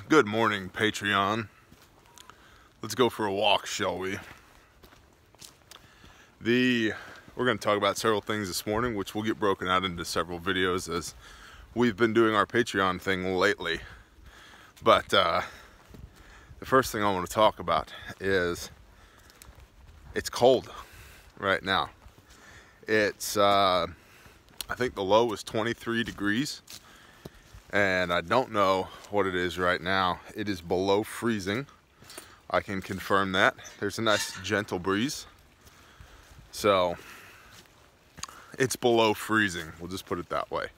Good morning, Patreon. Let's go for a walk, shall we? We're going to talk about several things this morning, which will get broken out into several videos as we've been doing our Patreon thing lately. But the first thing I want to talk about is it's cold right now. It's I think the low was 23 degrees. And I don't know what it is right now. It is below freezing. I can confirm that. There's a nice gentle breeze. So it's below freezing. We'll just put it that way.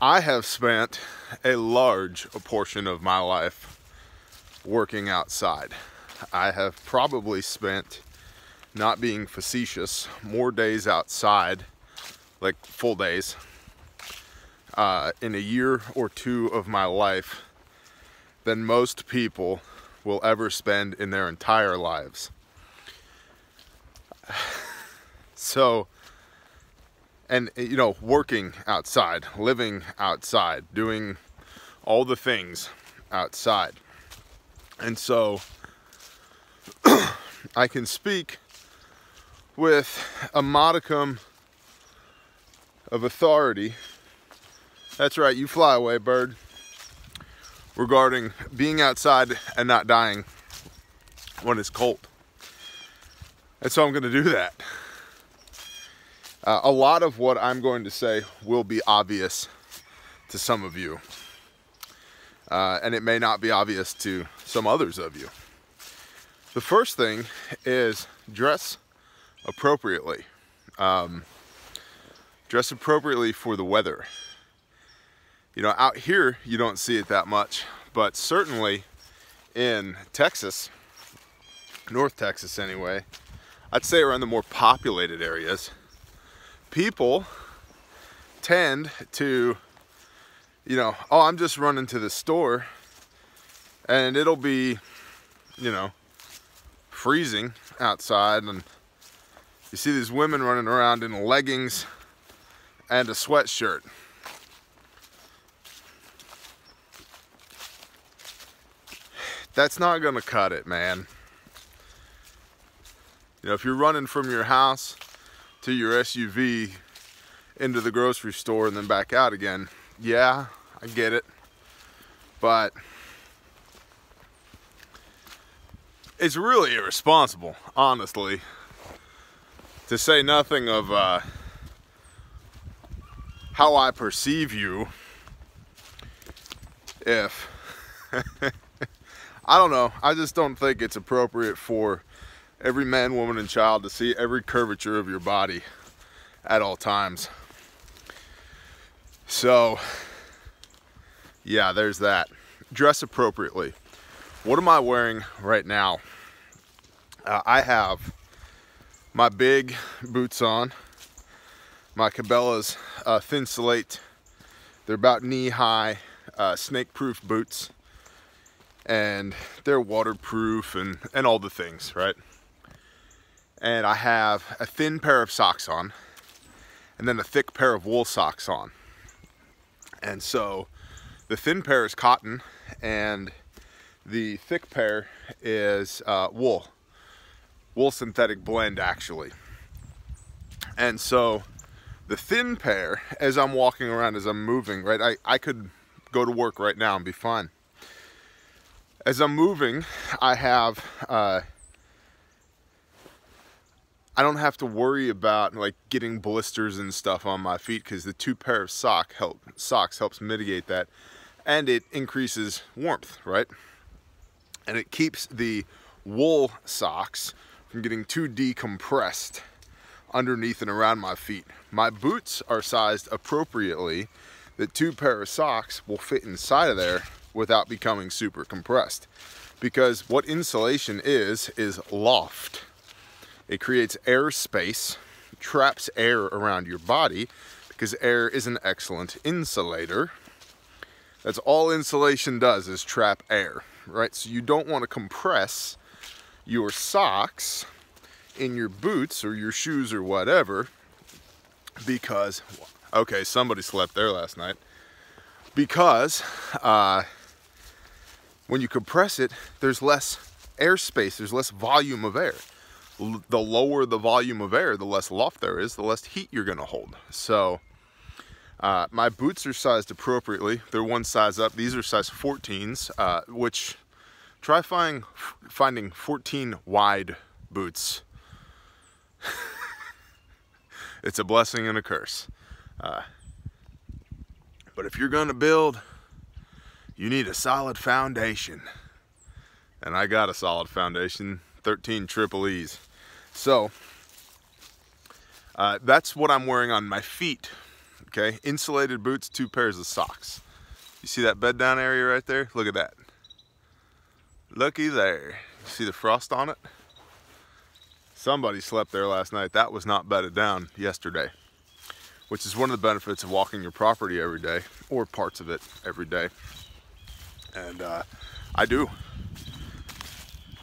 I have spent a large portion of my life working outside. I have probably spent, not being facetious, more days outside, like full days, in a year or two of my life than most people will ever spend in their entire lives. So, and you know, working outside, living outside, doing all the things outside. And so I can speak with a modicum of authority. That's right, you fly away, bird. Regarding being outside and not dying when it's cold. And so I'm going to do that. A lot of what I'm going to say will be obvious to some of you. And it may not be obvious to some others of you. The first thing is dress appropriately. Dress appropriately for the weather. You know, out here, you don't see it that much, but certainly in Texas, North Texas anyway, I'd say around the more populated areas, people tend to, you know, oh, I'm just running to the store and it'll be, you know, freezing outside, and you see these women running around in leggings and a sweatshirt. That's not gonna cut it, man. You know, if you're running from your house to your SUV into the grocery store and then back out again, yeah, I get it. But it's really irresponsible, honestly, to say nothing of how I perceive you if I don't know. I just don't think it's appropriate for every man, woman, and child to see every curvature of your body at all times. So, yeah, there's that. Dress appropriately. What am I wearing right now? I have my big boots on, my Cabela's Thin Slate. They're about knee-high, snake-proof boots. And they're waterproof and all the things, right? And I have a thin pair of socks on, and then a thick pair of wool socks on. And so the thin pair is cotton, and the thick pair is wool synthetic blend, actually. And so the thin pair, as I'm walking around, as I'm moving, right, I could go to work right now and be fine. As I'm moving, I have, I don't have to worry about like getting blisters and stuff on my feet, because the two pair of socks helps mitigate that, and it increases warmth, right? And it keeps the wool socks from getting too decompressed underneath and around my feet. My boots are sized appropriately. The two pair of socks will fit inside of there without becoming super compressed, because what insulation is loft. It creates air space, traps air around your body, because air is an excellent insulator. That's all insulation does, is trap air, right? So you don't want to compress your socks in your boots or your shoes or whatever, because, okay, somebody slept there last night. because when you compress it, there's less airspace, there's less volume of air. The lower the volume of air, the less loft there is, the less heat you're gonna hold. So my boots are sized appropriately. They're one size up. These are size 14s, which try finding 14 wide boots. It's a blessing and a curse. But if you're gonna build, you need a solid foundation. And I got a solid foundation, 13 triple E's. So that's what I'm wearing on my feet. Okay, insulated boots, 2 pairs of socks. You see that bed down area right there? Look at that. Looky there. You see the frost on it? Somebody slept there last night. That was not bedded down yesterday, which is one of the benefits of walking your property every day, or parts of it every day. And I do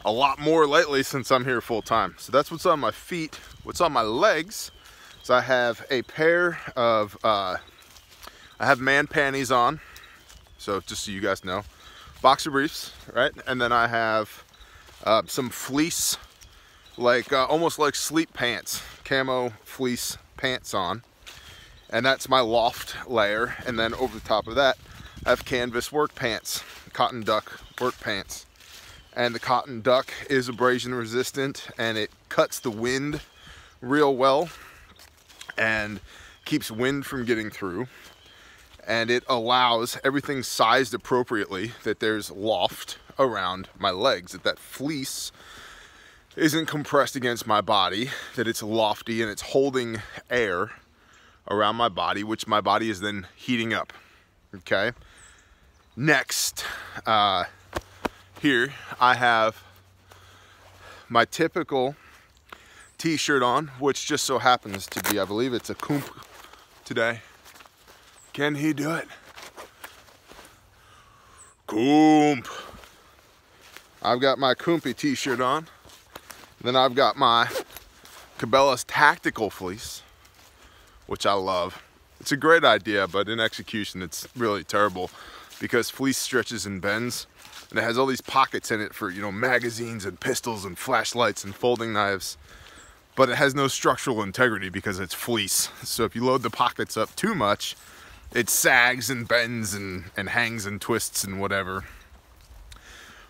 a lot more lately since I'm here full time. So that's what's on my feet. What's on my legs is I have a pair of, I have man panties on. So just so you guys know, boxer briefs, right? And then I have some fleece, like almost like sleep pants, camo fleece pants on. And that's my loft layer. And then over the top of that, I have canvas work pants, cotton duck work pants. And the cotton duck is abrasion resistant, and it cuts the wind real well and keeps wind from getting through. And it allows everything sized appropriately, that there's loft around my legs, that fleece isn't compressed against my body, that it's lofty and it's holding air around my body, which my body is then heating up. Okay. Next, here I have my typical t-shirt on, which just so happens to be, I believe it's a Coomp today. Can he do it? Coomp. I've got my Coompy t-shirt on. Then I've got my Cabela's tactical fleece, which I love. It's a great idea, but in execution it's really terrible, because fleece stretches and bends, and it has all these pockets in it for, you know, magazines and pistols and flashlights and folding knives, but it has no structural integrity because it's fleece. So if you load the pockets up too much, it sags and bends and hangs and twists and whatever.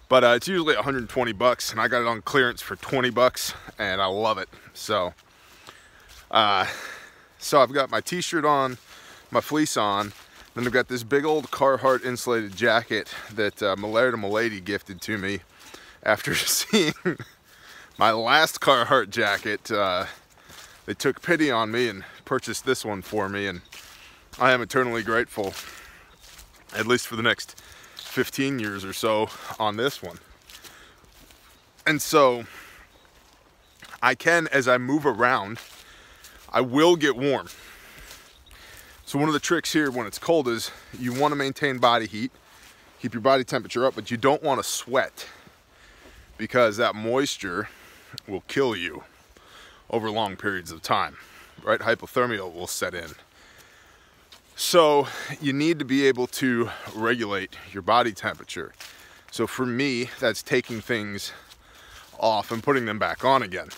But it's usually 120 bucks, and I got it on clearance for 20 bucks, and I love it. So I've got my t-shirt on, my fleece on, then I've got this big old Carhartt insulated jacket that Malaire to Milady gifted to me after seeing my last Carhartt jacket. They took pity on me and purchased this one for me, and I am eternally grateful, at least for the next 15 years or so, on this one. And so I can, as I move around, I will get warm. So one of the tricks here when it's cold is you want to maintain body heat, keep your body temperature up, but you don't want to sweat, because that moisture will kill you over long periods of time, right? Hypothermia will set in. So you need to be able to regulate your body temperature. So for me, that's taking things off and putting them back on again.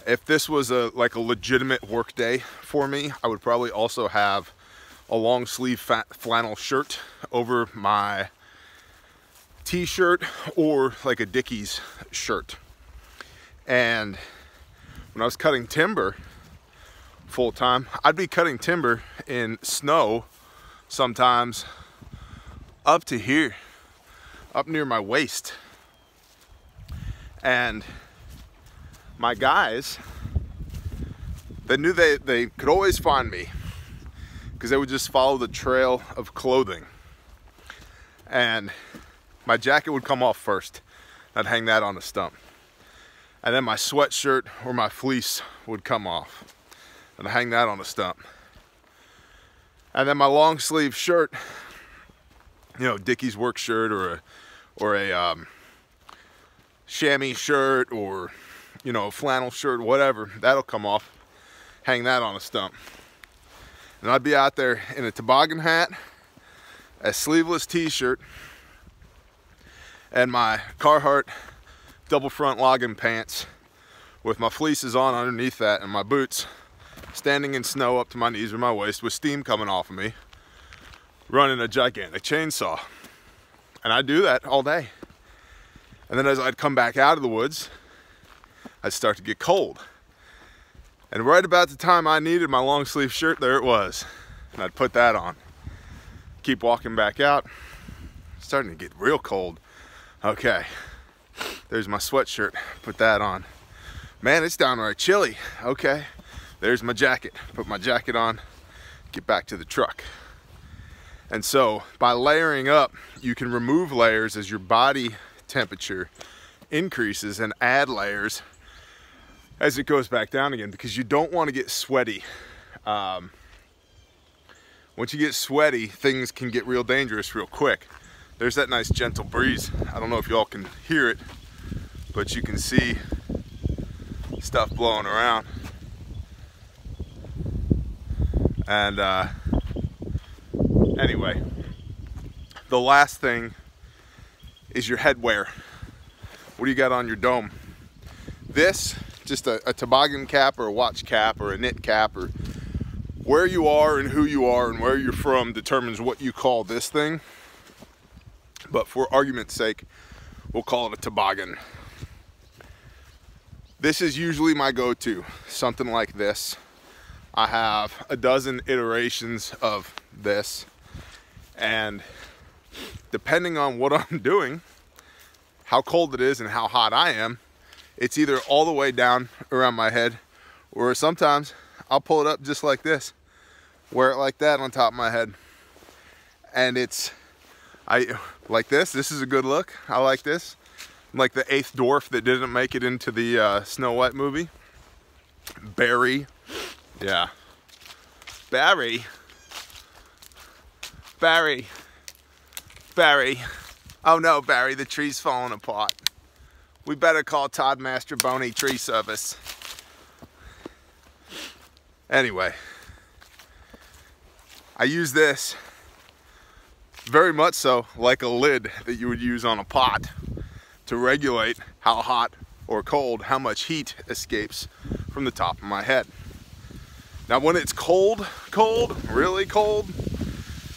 If this was like a legitimate work day for me, I would probably also have a long sleeve flannel shirt over my t-shirt, or like a Dickies shirt. And when I was cutting timber full time, I'd be cutting timber in snow sometimes up to here, up near my waist. And my guys, they knew they could always find me, because they would just follow the trail of clothing. And my jacket would come off first. I'd hang that on a stump. And then my sweatshirt or my fleece would come off, and I'd hang that on a stump. And then my long sleeve shirt, you know, Dickies work shirt, or a chamois shirt, or, you know, a flannel shirt, whatever, that'll come off, hang that on a stump. And I'd be out there in a toboggan hat a sleeveless t-shirt, and my Carhartt double front logging pants with my fleeces on underneath that, and my boots, standing in snow up to my knees or my waist with steam coming off of me, running a gigantic chainsaw. And I do that all day. And then as I'd come back out of the woods, I'd start to get cold. And right about the time I needed my long sleeve shirt, there it was. And I'd put that on. Keep walking back out. Starting to get real cold. Okay, there's my sweatshirt, put that on. Man, it's downright chilly. Okay, there's my jacket, put my jacket on, get back to the truck. And so by layering up, you can remove layers as your body temperature increases and add layers as it goes back down again, because you don't want to get sweaty. Once you get sweaty, things can get real dangerous real quick. There's that nice gentle breeze. I don't know if y'all can hear it, but you can see stuff blowing around. And anyway, the last thing is your headwear. What do you got on your dome? This, just a toboggan cap or a watch cap or a knit cap, or where you are and who you are and where you're from determines what you call this thing. But for argument's sake, we'll call it a toboggan. This is usually my go-to, something like this. I have a dozen iterations of this, and depending on what I'm doing, how cold it is and how hot I am, it's either all the way down around my head, or sometimes I'll pull it up just like this, wear it like that on top of my head. And I like this is a good look. I like this. I'm like the 8th dwarf that didn't make it into the Snow White movie. Barry. Yeah. Barry. Barry. Barry. Oh no, Barry, the tree's falling apart. We better call Todd Mastroboni Tree Service. Anyway, I use this very much so like a lid that you would use on a pot to regulate how hot or cold, how much heat escapes from the top of my head. Now when it's cold, really cold,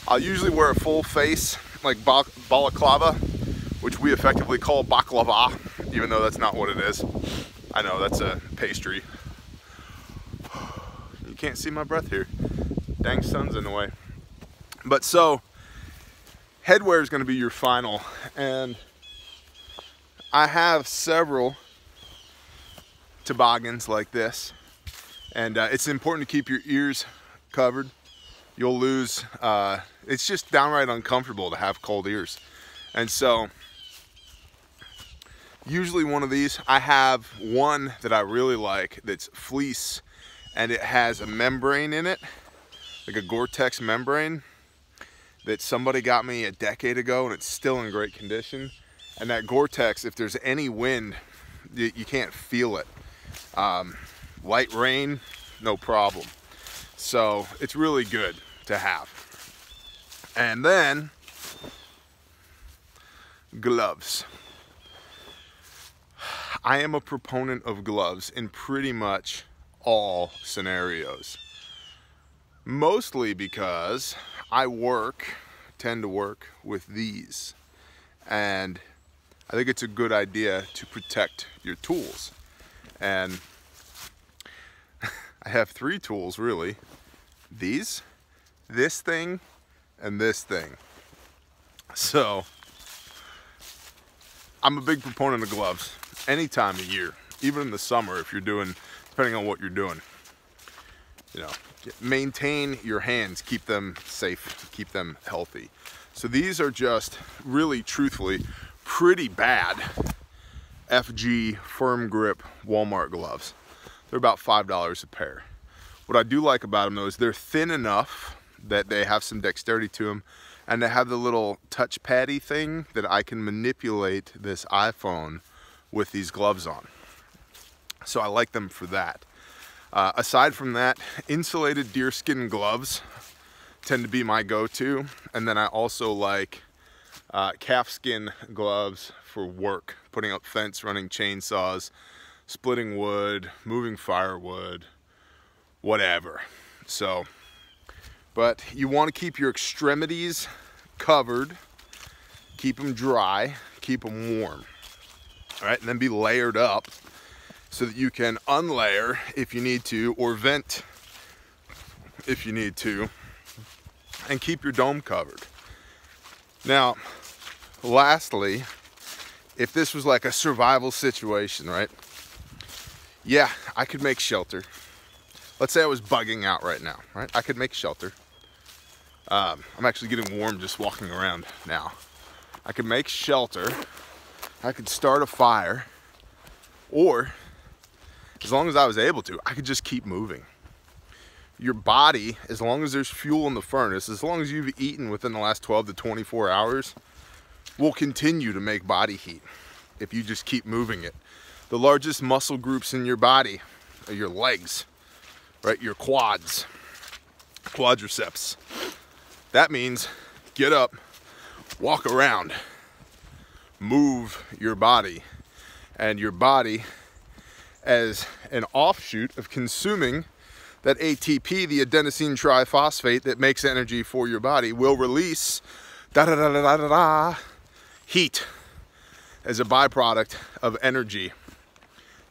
I'll usually wear a full face, like balaclava, which we effectively call baklava, even though that's not what it is. I know, that's a pastry. You can't see my breath here. Dang sun's in the way. But so, headwear is going to be your final, and I have several toboggans like this, and it's important to keep your ears covered. You'll lose, it's just downright uncomfortable to have cold ears. And so, usually one of these, I have one that I really like that's fleece, and it has a membrane in it, like a Gore-Tex membrane, that somebody got me a decade ago, and it's still in great condition. And that Gore-Tex, if there's any wind, you can't feel it. Light rain, no problem. So it's really good to have. And then gloves. I am a proponent of gloves in pretty much all scenarios. Mostly because I tend to work with these, and I think it's a good idea to protect your tools. And I have 3 tools really. These, this thing, and this thing. So I'm a big proponent of gloves any time of year, even in the summer if you're doing, depending on what you're doing. You know, maintain your hands, keep them safe, keep them healthy. So these are just really, truthfully, pretty bad FG firm grip Walmart gloves. They're about $5 a pair. What I do like about them though is they're thin enough that they have some dexterity to them, and they have the little touch paddy thing that I can manipulate this iPhone with these gloves on. So I like them for that. Aside from that, insulated deerskin gloves tend to be my go-to. And then I also like calfskin gloves for work, putting up fence, running chainsaws, splitting wood, moving firewood, whatever. So, but you want to keep your extremities covered, keep them dry, keep them warm. All right, and then be layered up so that you can unlayer if you need to, or vent if you need to, and keep your dome covered. Now, lastly, if this was like a survival situation, right? Yeah, I could make shelter. Let's say I was bugging out right now, right? I could make shelter. I'm actually getting warm just walking around now. I could make shelter. I could start a fire, or as long as I was able to, I could just keep moving. Your body, as long as there's fuel in the furnace, as long as you've eaten within the last 12 to 24 hours, will continue to make body heat if you just keep moving it. The largest muscle groups in your body are your legs, right? Your quads, quadriceps. That means get up, walk around, move your body, and your body, as an offshoot of consuming that ATP, the adenosine triphosphate that makes energy for your body, will release heat as a byproduct of energy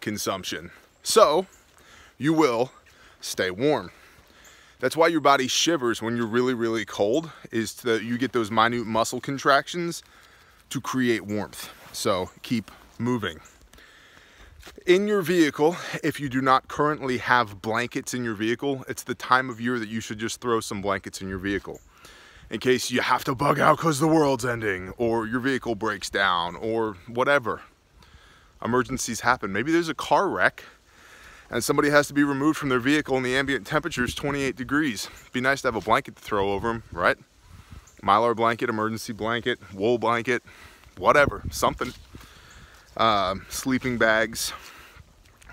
consumption. So you will stay warm. That's why your body shivers when you're really, really cold, is that you get those minute muscle contractions to create warmth. So keep moving. In your vehicle, if you do not currently have blankets in your vehicle, it's the time of year that you should just throw some blankets in your vehicle in case you have to bug out because the world's ending, or your vehicle breaks down, or whatever. Emergencies happen. Maybe there's a car wreck and somebody has to be removed from their vehicle and the ambient temperature is 28 degrees. It'd be nice to have a blanket to throw over them, right? Mylar blanket, emergency blanket, wool blanket, whatever, something. Sleeping bags,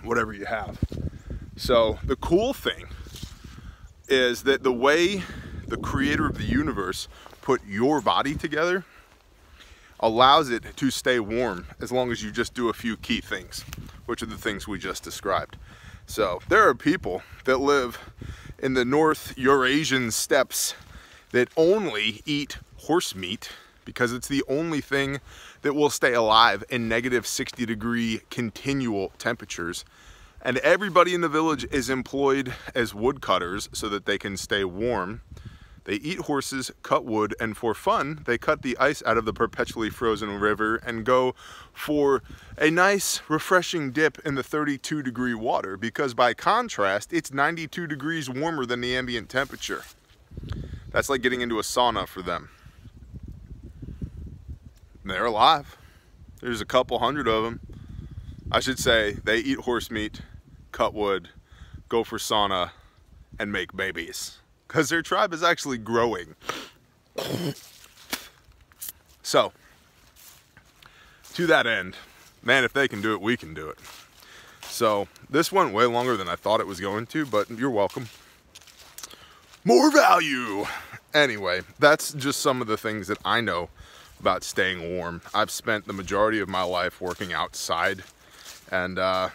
whatever you have. So the cool thing is that the way the creator of the universe put your body together allows it to stay warm as long as you just do a few key things, which are the things we just described. So there are people that live in the North Eurasian steppes that only eat horse meat because it's the only thing that will stay alive in negative 60-degree continual temperatures. And everybody in the village is employed as woodcutters so that they can stay warm. They eat horses, cut wood, and for fun, they cut the ice out of the perpetually frozen river and go for a nice, refreshing dip in the 32-degree water, because by contrast, it's 92 degrees warmer than the ambient temperature. That's like getting into a sauna for them. They're alive. There's a couple hundred of them. I should say they eat horse meat, cut wood, go for sauna, and make babies, because their tribe is actually growing. So, to that end, man, if they can do it, we can do it. So, this went way longer than I thought it was going to, but you're welcome. More value! Anyway, that's just some of the things that I know about staying warm. I've spent the majority of my life working outside, and to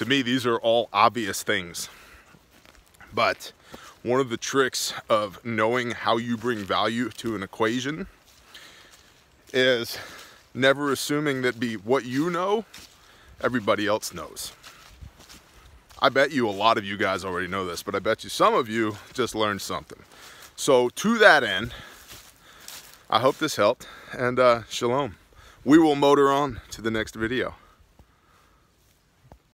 me, these are all obvious things. But one of the tricks of knowing how you bring value to an equation is never assuming that what you know, everybody else knows. I bet you a lot of you guys already know this, but I bet you some of you just learned something. So to that end, I hope this helped, and shalom. We will motor on to the next video.